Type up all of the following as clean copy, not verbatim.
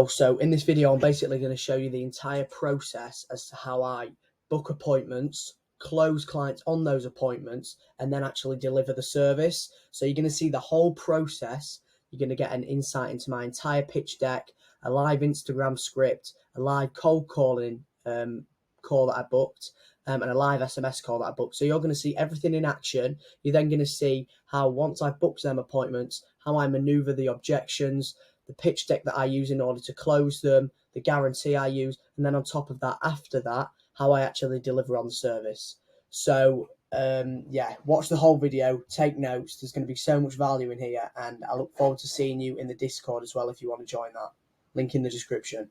So in this video, I'm basically going to show you the entire process as to how I book appointments, close clients on those appointments, and then actually deliver the service. So you're going to see the whole process. You're going to get an insight into my entire pitch deck, a live Instagram script, a live cold calling call that I booked, and a live SMS call that I booked. So you're going to see everything in action. You're then going to see how, once I've booked them appointments, how I maneuver the objections, the pitch deck that I use in order to close them, the guarantee I use, and then on top of that, after that, how I actually deliver on the service. So watch the whole video, take notes. There's going to be so much value in here, and I look forward to seeing you in the Discord as well if you want to join that. Link in the description.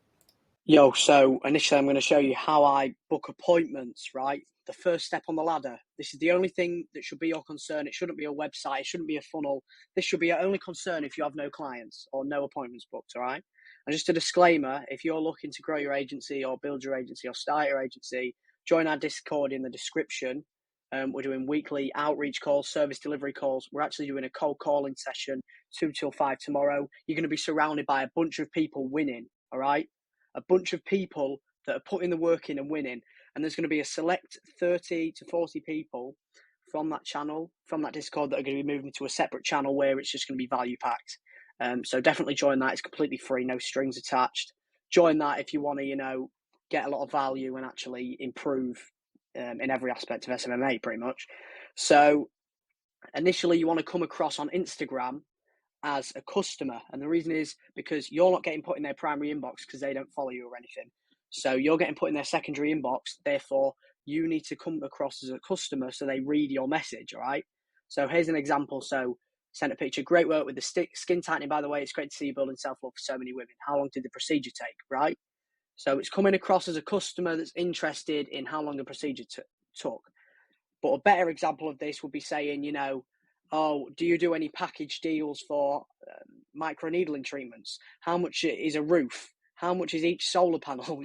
So initially I'm going to show you how I book appointments, right? The first step on the ladder. This is the only thing that should be your concern. It shouldn't be a website. It shouldn't be a funnel. This should be your only concern if you have no clients or no appointments booked, all right? And just a disclaimer, if you're looking to grow your agency or build your agency or start your agency, join our Discord in the description. We're doing weekly outreach calls, service delivery calls. We're actually doing a cold calling session 2 till 5 tomorrow. You're going to be surrounded by a bunch of people winning, all right? A bunch of people that are putting the work in and winning. And there's going to be a select 30 to 40 people from that channel, from that Discord, that are going to be moving to a separate channel where it's just going to be value packed. So definitely join that. It's completely free, no strings attached. Join that if you want to, get a lot of value and actually improve in every aspect of SMMA pretty much. So initially you want to come across on Instagram as a customer, and the reason is because you're not getting put in their primary inbox because they don't follow you or anything. So you're getting put in their secondary inbox, therefore you need to come across as a customer so they read your message, all right? So here's an example. So sent a picture, great work with the skin tightening, by the way. It's great to see you building self-love for so many women. How long did the procedure take, right? So it's coming across as a customer that's interested in how long the procedure took. But a better example of this would be saying, oh, do you do any package deals for microneedling treatments? How much is a roof? How much is each solar panel?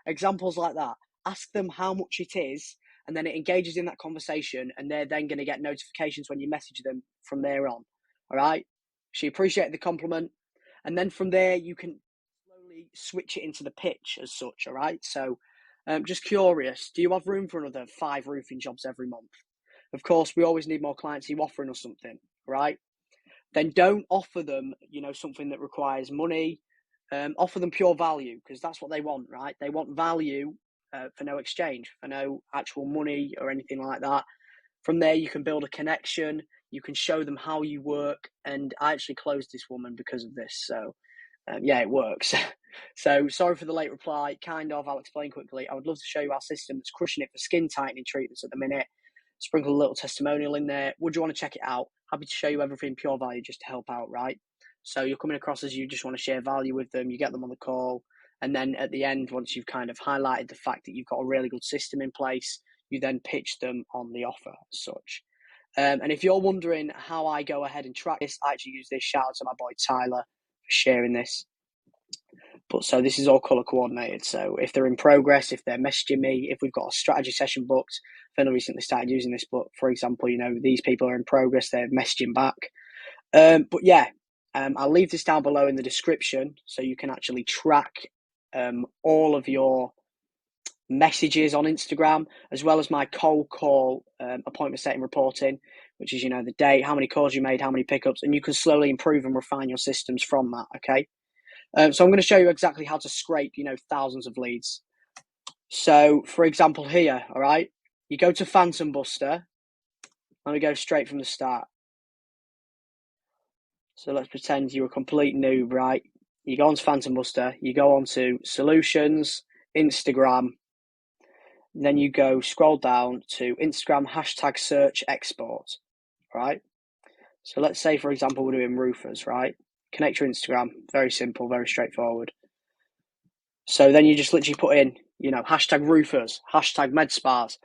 Examples like that. Ask them how much it is, and then it engages in that conversation, and they're then going to get notifications when you message them from there on. All right? She appreciated the compliment, and then from there you can slowly switch it into the pitch as such. All right? So just curious, do you have room for another 5 roofing jobs every month? Of course, we always need more clients. Are you offering us something, right? Then don't offer them, something that requires money. Offer them pure value, because that's what they want, right? They want value for no exchange, for no actual money or anything like that. From there, you can build a connection. You can show them how you work. And I actually closed this woman because of this. So, it works. So sorry for the late reply. I'll explain quickly. I would love to show you our system that's crushing it for skin tightening treatments at the minute. Sprinkle a little testimonial in there. Would you want to check it out? Happy to show you everything pure value just to help out, right? So you're coming across as you just want to share value with them. You get them on the call. And then at the end, once you've kind of highlighted the fact that you've got a really good system in place, you then pitch them on the offer as such. And if you're wondering how I go ahead and track this, I actually use this. Shout out to my boy Tyler for sharing this. But so this is all color coordinated. So if they're in progress, if they're messaging me, if we've got a strategy session booked, I've only recently started using this, but for example, these people are in progress, they're messaging back. I'll leave this down below in the description so you can actually track all of your messages on Instagram, as well as my cold call appointment setting reporting, which is, the date, how many calls you made, how many pickups, and you can slowly improve and refine your systems from that, okay? So I'm going to show you exactly how to scrape, thousands of leads. So, for example, here, all right, you go to Phantom Buster. Let me go straight from the start. So let's pretend you're a complete noob, right? You go onto Phantom Buster, you go onto Solutions, Instagram, then you go scroll down to Instagram #search export, right? So let's say, for example, we're doing roofers, right? Connect your Instagram, very simple, very straightforward. So then you just literally put in, #roofers, #med spas,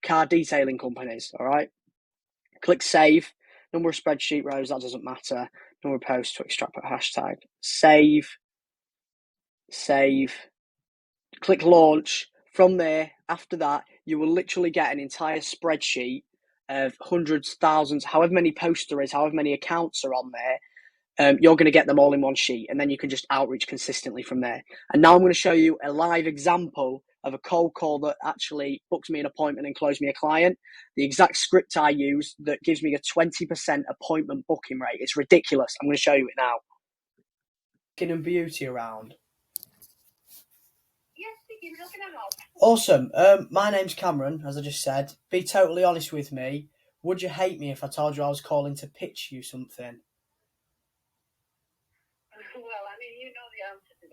#car detailing companies, all right? Click save, number of spreadsheet rows, that doesn't matter. Number of posts to extract per hashtag. Save. Click launch. From there, after that, you will literally get an entire spreadsheet of hundreds, thousands, however many posts there is, however many accounts are on there, you're going to get them all in one sheet, and then you can just outreach consistently from there. And now I'm going to show you a live example of a cold call that actually books me an appointment and closed me a client. The exact script I use that gives me a 20% appointment booking rate. It's ridiculous. I'm going to show you it now. Skin and beauty around. Yes, speaking. How can I help? Awesome. My name's Cameron, as I just said. Be totally honest with me. Would you hate me if I told you I was calling to pitch you something? Well, I mean, you know the answer to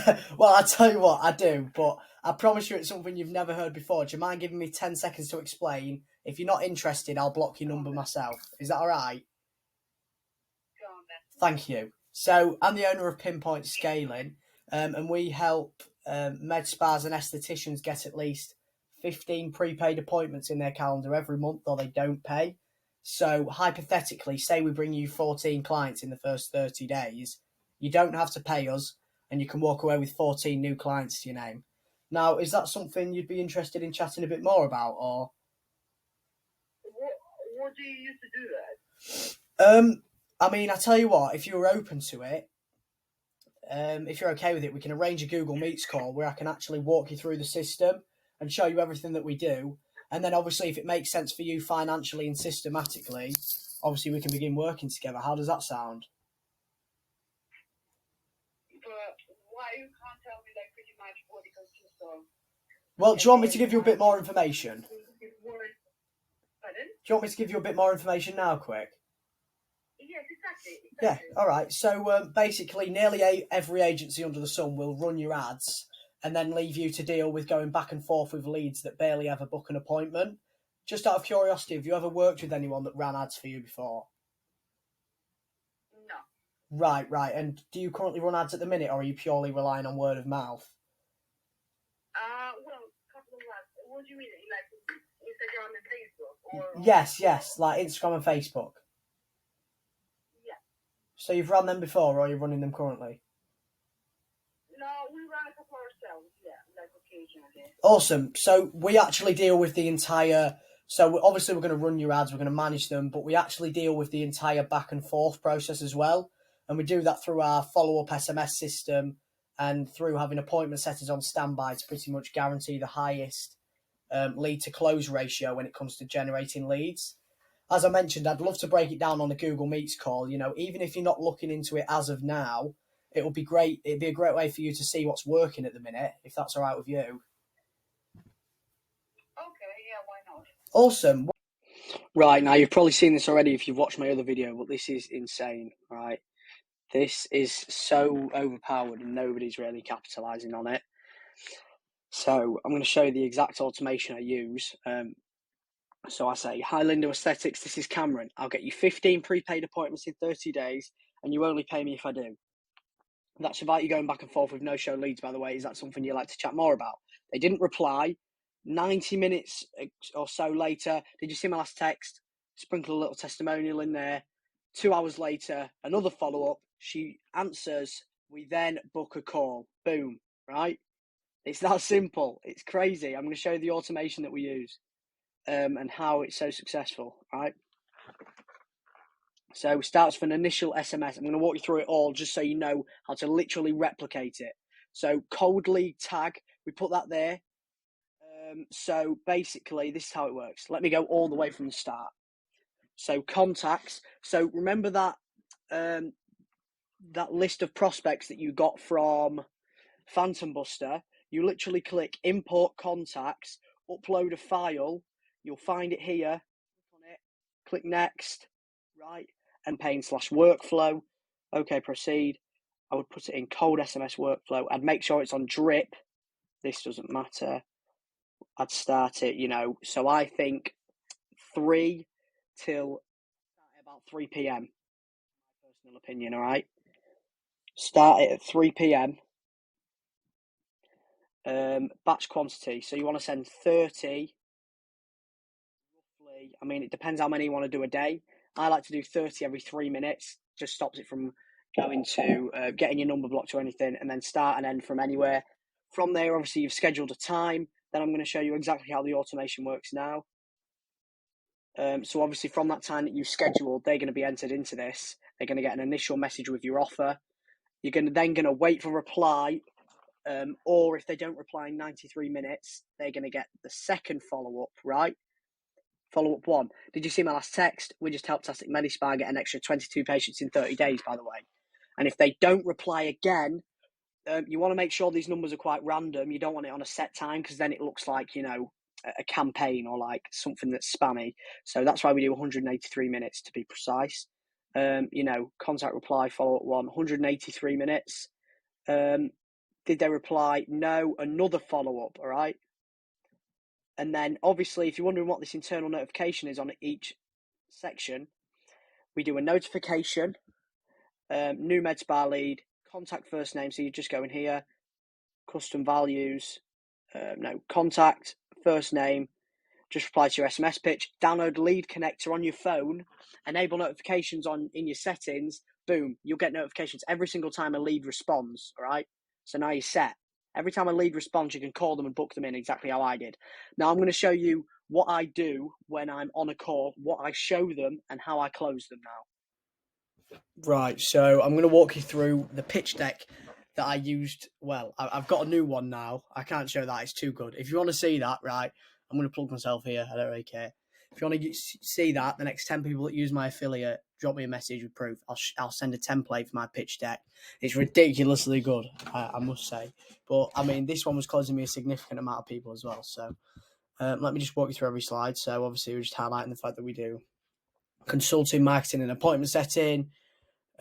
that. Well, I tell you what, I do, but I promise you it's something you've never heard before. Do you mind giving me 10 seconds to explain? If you're not interested, I'll block your number myself. Is that all right? Go on then. Thank you. So I'm the owner of Pinpoint Scaling, and we help med spas and estheticians get at least 15 prepaid appointments in their calendar every month, or they don't pay. So hypothetically, say we bring you 14 clients in the first 30 days, you don't have to pay us, and you can walk away with 14 new clients to your name. Now, is that something you'd be interested in chatting a bit more about, or? What do you use to do that? I mean, I tell you what, if you're open to it, if you're okay with it, we can arrange a Google Meets call where I can actually walk you through the system and show you everything that we do. And then obviously, if it makes sense for you financially and systematically, obviously we can begin working together. How does that sound? But why you can't tell me like pretty much what it consists of? Well, do you want me to give you a bit more information? Pardon? Do you want me to give you a bit more information now, quick? Yes, exactly. Yeah, all right. So basically, nearly every agency under the sun will run your ads and then leave you to deal with going back and forth with leads that barely ever book an appointment. Just out of curiosity, have you ever worked with anyone that ran ads for you before? No. Right. And do you currently run ads at the minute, or are you purely relying on word of mouth? Well, a couple of ads. What do you mean? Like Instagram and Facebook? Or... Yes, like Instagram and Facebook. Yeah. So you've run them before, or are you running them currently? No, we run a couple ourselves, yeah, like occasionally. Awesome. So we actually deal with the entire... So obviously we're going to run your ads, we're going to manage them, but we actually deal with the entire back and forth process as well. And we do that through our follow-up SMS system and through having appointment setters on standby to pretty much guarantee the highest lead to close ratio when it comes to generating leads. As I mentioned, I'd love to break it down on a Google Meets call. You know, even if you're not looking into it as of now, it would be great. It'd be a great way for you to see what's working at the minute, if that's all right with you. Okay, yeah, why not? Awesome. Right, now you've probably seen this already if you've watched my other video, but this is insane, right? This is so overpowered and nobody's really capitalizing on it. So I'm going to show you the exact automation I use. So I say, hi Linda Aesthetics, this is Cameron. I'll get you 15 prepaid appointments in 30 days and you only pay me if I do. That's without you going back and forth with no-show leads, by the way. Is that something you'd like to chat more about? They didn't reply. 90 minutes or so later, did you see my last text? Sprinkle a little testimonial in there. 2 hours later, another follow-up. She answers. We then book a call. Boom, right? It's that simple. It's crazy. I'm going to show you the automation that we use and how it's so successful, right? So it starts with an initial SMS. I'm going to walk you through it all just so you know how to literally replicate it. So cold lead tag, we put that there. So basically, this is how it works. Let me go all the way from the start. So contacts. So remember that that list of prospects that you got from Phantom Buster. You literally click import contacts, upload a file. You'll find it here. Click on it. Click next. Right. Campaign/workflow. Okay, proceed. I would put it in cold SMS workflow. I'd make sure it's on drip. This doesn't matter. I'd start it, so I think 3 till about 3 p.m. My personal opinion, all right? Start it at 3 p.m. Batch quantity. So you want to send 30, roughly. I mean, it depends how many you want to do a day. I like to do 30 every 3 minutes. Just stops it from going to getting your number blocked or anything, and then start and end from anywhere. From there, obviously, you've scheduled a time. Then I'm going to show you exactly how the automation works now. So obviously from that time that you scheduled, they're going to be entered into this They're going to get an initial message with your offer. You're then going to wait for reply, or if they don't reply in 93 minutes, they're going to get the second follow-up, right? Follow-up 1. Did you see my last text? We just helped Tastic Medispar get an extra 22 patients in 30 days, by the way. And if they don't reply again, you want to make sure these numbers are quite random. You don't want it on a set time because then it looks like, you know, a campaign or like something that's spammy. So that's why we do 183 minutes to be precise. You know, contact reply, follow-up 1, 183 minutes. Did they reply? No. Another follow-up, all right? And then, obviously, if you're wondering what this internal notification is on each section, we do a notification, new Medispar lead, contact first name, so you just go in here, custom values, contact, first name, just reply to your SMS pitch, download lead connector on your phone, enable notifications in your settings, boom, you'll get notifications every single time a lead responds, all right? So now you're set. Every time a lead responds, you can call them and book them in exactly how I did. Now I'm going to show you what I do when I'm on a call, what I show them, and how I close them now. Right, so I'm going to walk you through the pitch deck that I used. Well, I've got a new one now. I can't show that. It's too good. If you want to see that, right, I'm going to plug myself here. I don't really care. If you want to see that, the next 10 people that use my affiliate, drop me a message with proof. I'll send a template for my pitch deck. It's ridiculously good, I must say. But, I mean, this one was closing me a significant amount of people as well. So let me just walk you through every slide. So, obviously, we're just highlighting the fact that we do consulting, marketing, and appointment setting.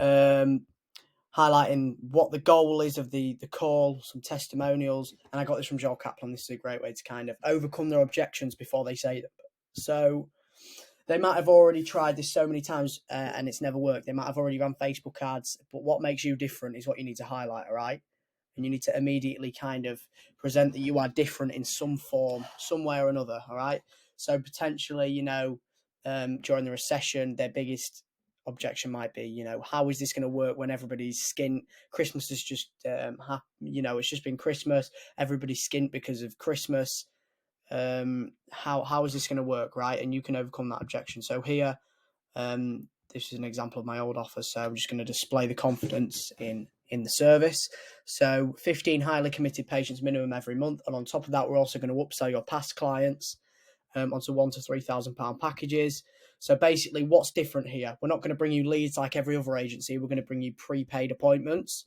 Highlighting what the goal is of the call, some testimonials. And I got this from Joel Kaplan. This is a great way to kind of overcome their objections before they say them. So they might have already tried this so many times and it's never worked. They might have already run Facebook ads, but what makes you different is what you need to highlight, all right? And you need to immediately kind of present that you are different in some form, some way or another, all right? So potentially, you know, during the recession, their biggest objection might be, you know, how is this going to work when everybody's skint? Christmas is just, you know, it's just been Christmas. Everybody's skint because of Christmas. How is this going to work, right? And you can overcome that objection. So here, this is an example of my old offer. So I'm just going to display the confidence in the service. So 15 highly committed patients minimum every month. And on top of that, we're also going to upsell your past clients onto £1,000 to £3,000 packages. So basically, what's different here? We're not going to bring you leads like every other agency. We're going to bring you prepaid appointments.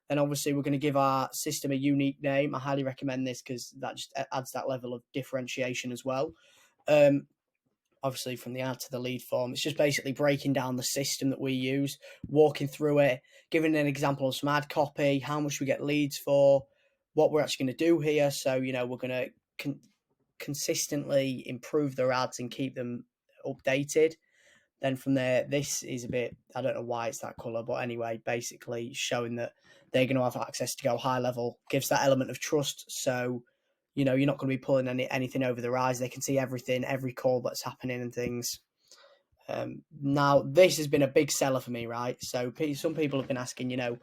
And obviously, we're going to give our system a unique name. I highly recommend this because that just adds that level of differentiation as well. Obviously, from the ad to the lead form, it's just basically breaking down the system that we use, walking through it, giving an example of some ad copy, how much we get leads for, what we're actually going to do here. So, you know, we're going to consistently improve their ads and keep them updated. Then from there, this is a bit, I don't know why it's that colour, but anyway, basically showing that they're going to have access to go high level, gives that element of trust. So, you know, you're not going to be pulling anything over their eyes. They can see everything, every call that's happening and things. Now, this has been a big seller for me, right? So some people have been asking, you know,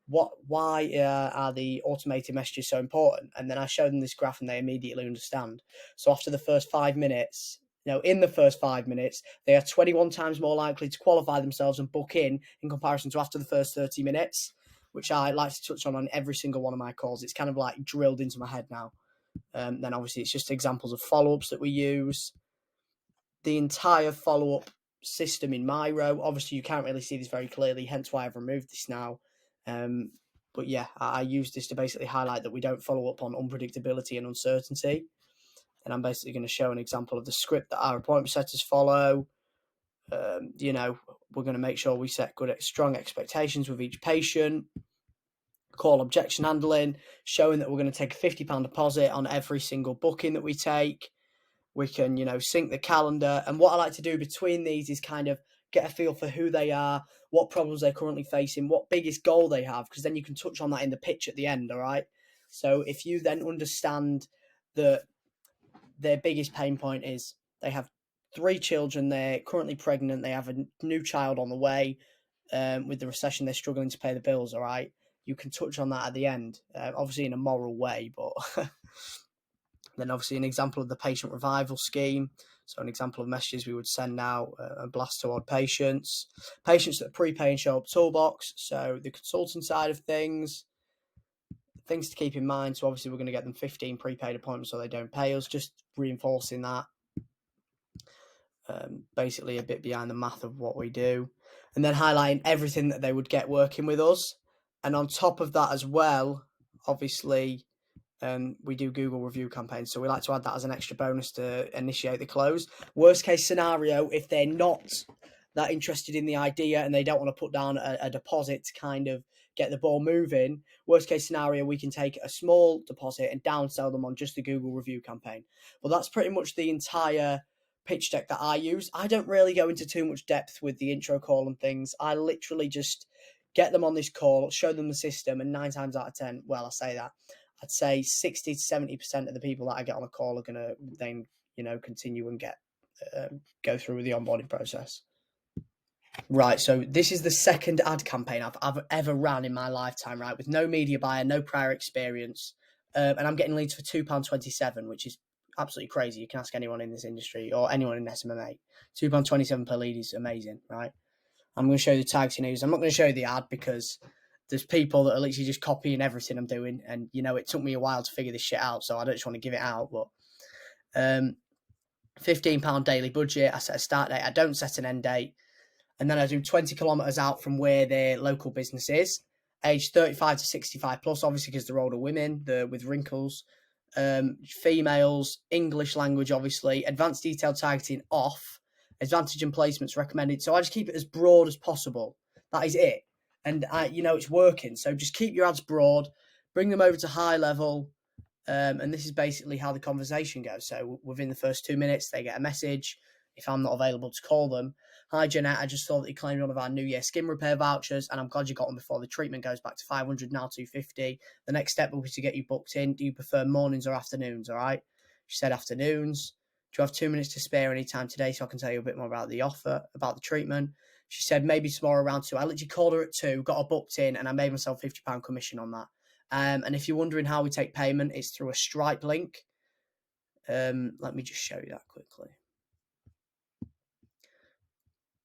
why are the automated messages so important? And then I show them this graph and they immediately understand. So after the first 5 minutes, in the first 5 minutes, they are 21 times more likely to qualify themselves and book in comparison to after the first 30 minutes, which I like to touch on every single one of my calls. It's kind of like drilled into my head now. Then obviously it's just examples of follow-ups that we use. The entire follow-up system in Miro. Obviously you can't really see this very clearly, hence why I've removed this now. But yeah, I use this to basically highlight that we don't follow up on unpredictability and uncertainty. And I'm basically going to show an example of the script that our appointment setters follow. You know, we're going to make sure we set strong expectations with each patient. Call objection handling, showing that we're going to take a £50 deposit on every single booking that we take. We can, you know, sync the calendar. And what I like to do between these is kind of get a feel for who they are, what problems they're currently facing, what biggest goal they have, because then you can touch on that in the pitch at the end, all right? So if you then understand that their biggest pain point is they have 3 children, they're currently pregnant, they have a new child on the way, with the recession, they're struggling to pay the bills, all right? You can touch on that at the end, obviously in a moral way, but Then obviously an example of the patient revival scheme. So an example of messages we would send out and blast toward patients. Patients that prepay and show up toolbox. So the consulting side of things to keep in mind. So obviously we're going to get them 15 prepaid appointments so they don't pay us, just reinforcing that. Basically a bit behind the math of what we do. And then highlighting everything that they would get working with us. And on top of that as well, obviously, we do Google review campaigns, so we like to add that as an extra bonus to initiate the close. Worst case scenario, if they're not that interested in the idea and they don't want to put down a deposit to kind of get the ball moving, worst case scenario, we can take a small deposit and downsell them on just the Google review campaign. Well, that's pretty much the entire pitch deck that I use. I don't really go into too much depth with the intro call and things. I literally just get them on this call, show them the system, and 9 times out of 10, well, I say that, I'd say 60 to 70% of the people that I get on a call are going to then, continue and go through with the onboarding process. Right, so this is the second ad campaign I've ever ran in my lifetime, right, with no media buyer, no prior experience, and I'm getting leads for £2.27, which is absolutely crazy. You can ask anyone in this industry or anyone in SMMA. £2.27 per lead is amazing, right? I'm going to show you the tags and news. I'm not going to show you the ad because there's people that are literally just copying everything I'm doing. And, it took me a while to figure this shit out. So I don't just want to give it out. But £15 daily budget. I set a start date. I don't set an end date. And then I do 20 kilometres out from where their local business is. Age 35 to 65 plus, obviously, because they're older women with wrinkles. Females, English language, obviously. Advanced detailed targeting off. Advantage and placements recommended. So I just keep it as broad as possible. That is it. And it's working. So just keep your ads broad, bring them over to high level. And this is basically how the conversation goes. So within the first 2 minutes, they get a message. If I'm not available to call them, hi Jeanette, I just saw that you claimed one of our New Year skin repair vouchers, and I'm glad you got them before the treatment goes back to 500, now 250. The next step will be to get you booked in. Do you prefer mornings or afternoons? All right. She said afternoons. Do you have 2 minutes to spare any time today so I can tell you a bit more about the offer, about the treatment? She said maybe tomorrow around 2. I literally called her at 2, got her booked in, and I made myself £50 commission on that. And if you're wondering how we take payment, it's through a Stripe link. Let me just show you that quickly.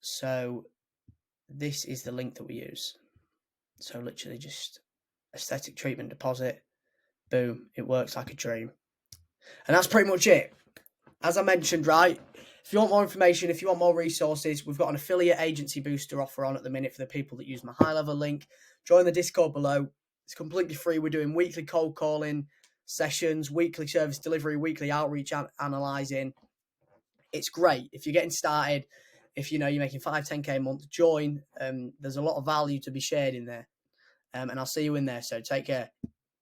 So this is the link that we use. So literally just aesthetic treatment deposit. Boom. It works like a dream. And that's pretty much it. As I mentioned, right, if you want more information, if you want more resources, we've got an affiliate agency booster offer on at the minute for the people that use my high-level link. Join the Discord below. It's completely free. We're doing weekly cold calling sessions, weekly service delivery, weekly outreach analyzing. It's great. If you're getting started, if you're making 5-10K a month, join. There's a lot of value to be shared in there. And I'll see you in there. So take care.